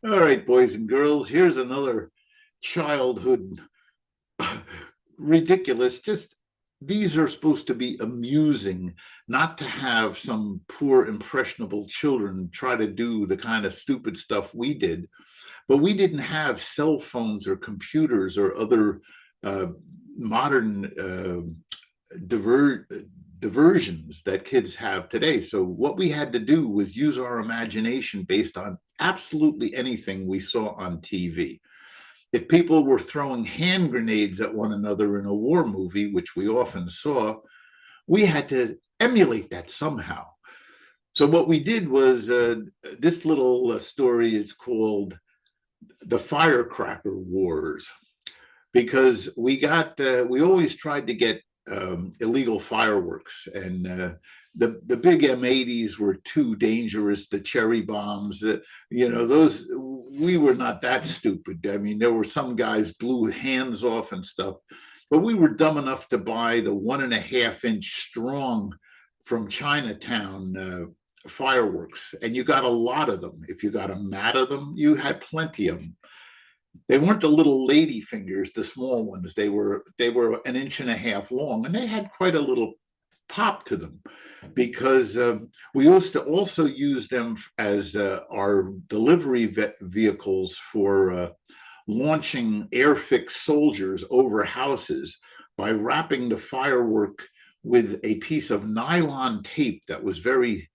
All right, boys and girls, here's another childhood ridiculous. Just these are supposed to be amusing, not to have some poor, impressionable children try to do the kind of stupid stuff we did. But we didn't have cell phones or computers or other uh, modern diver- diversions that kids have today. So what we had to do was use our imagination based on absolutely anything we saw on TV. If people were throwing hand grenades at one another in a war movie, which we often saw, we had to emulate that somehow. So what we did was this little story is called the Firecracker Wars, because we always tried to get illegal fireworks, and the big M80s were too dangerous. The cherry bombs, those, we were not that stupid. I mean, there were some guys blew hands off and stuff, but we were dumb enough to buy the 1.5 inch strong from Chinatown. Fireworks, and you got a lot of them. If you got a mat of them, you had plenty of them. They weren't the little lady fingers, the small ones. They were 1.5 inches long, and they had quite a little pop to them, because we used to also use them as our delivery vehicles for launching airfix soldiers over houses by wrapping the firework with a piece of nylon tape that was very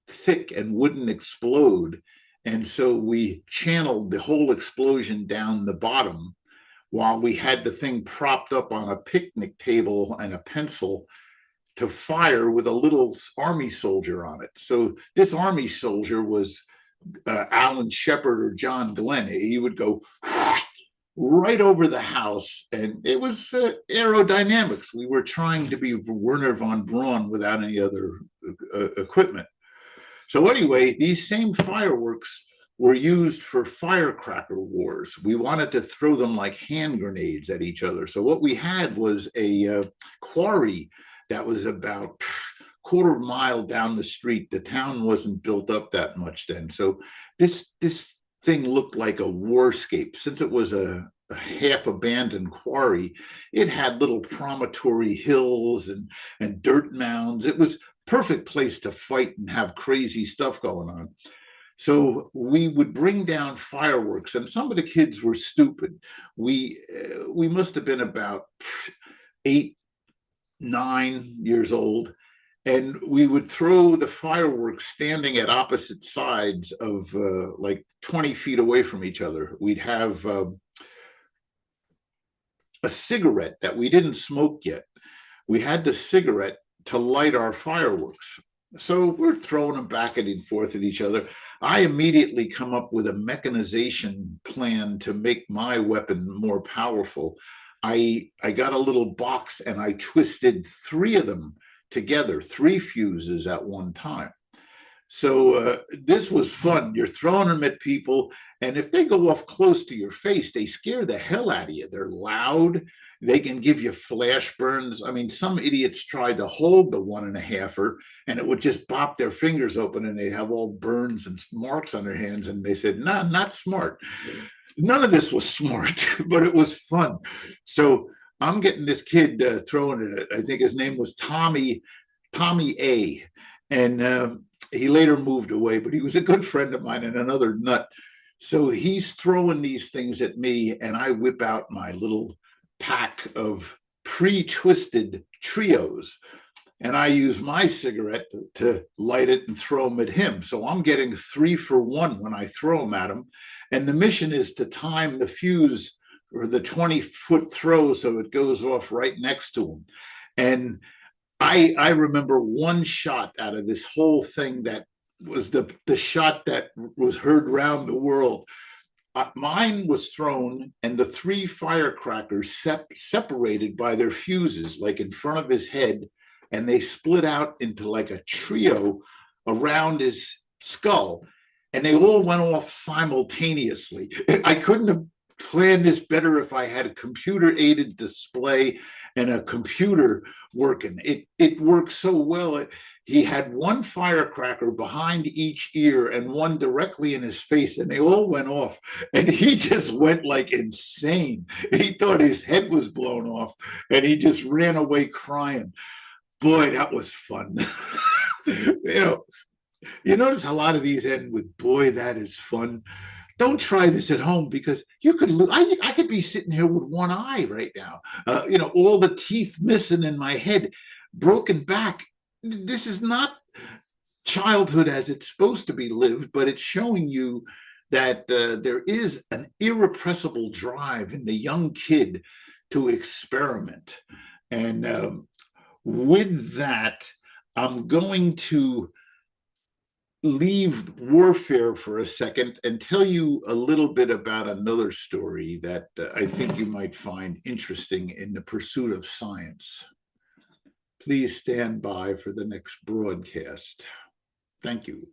thick and wouldn't explode. And so we channeled the whole explosion down the bottom while we had the thing propped up on a picnic table and a pencil to fire with a little army soldier on it. So this army soldier was Alan Shepard or John Glenn. He would go right over the house, and it was aerodynamics. We were trying to be Werner von Braun without any other equipment. So anyway, these same fireworks were used for firecracker wars. We wanted to throw them like hand grenades at each other. So what we had was a quarry that was about quarter mile down the street. The town wasn't built up that much then. So this thing looked like a warscape. Since it was a half abandoned quarry, it had little promontory hills and dirt mounds. It was perfect place to fight and have crazy stuff going on. So we would bring down fireworks, and some of the kids were stupid. We must have been about 8, 9 years old, and we would throw the fireworks standing at opposite sides of like 20 feet away from each other. We'd have a cigarette that we didn't smoke yet. We had the cigarette to light our fireworks. So we're throwing them back and forth at each other. I immediately come up with a mechanization plan to make my weapon more powerful. I got a little box and I twisted three of them together, three fuses at one time. So this was fun. You're throwing them at people, and if they go off close to your face, they scare the hell out of you. They're loud. They can give you flash burns. I mean, some idiots tried to hold the 1.5er, and it would just pop their fingers open, and they'd have all burns and marks on their hands. And they said, "Nah, not smart." None of this was smart, but it was fun. So I'm getting this kid throwing it. I think his name was Tommy A, and he later moved away, but he was a good friend of mine and another nut. So he's throwing these things at me, and I whip out my little pack of pre-twisted trios, and I use my cigarette to light it and throw them at him. So I'm getting 3 for 1 when I throw them at him. And the mission is to time the fuse or the 20-foot throw so it goes off right next to him. And I remember one shot out of this whole thing that was the shot that was heard around the world. Mine was thrown, and the three firecrackers separated by their fuses, like in front of his head, and they split out into like a trio around his skull, and they all went off simultaneously. I couldn't have planned this better if I had a computer aided display and a computer working. It worked so well. He had one firecracker behind each ear and one directly in his face, and they all went off. And he just went like insane. He thought his head was blown off, and he just ran away crying. Boy, that was fun. you know, you notice a lot of these end with "boy, that is fun." Don't try this at home because you could lose. I could be sitting here with one eye right now. All the teeth missing in my head, broken back. This is not childhood as it's supposed to be lived, but it's showing you that there is an irrepressible drive in the young kid to experiment. And with that, I'm going to leave warfare for a second and tell you a little bit about another story that I think you might find interesting in the pursuit of science. Please stand by for the next broadcast. Thank you.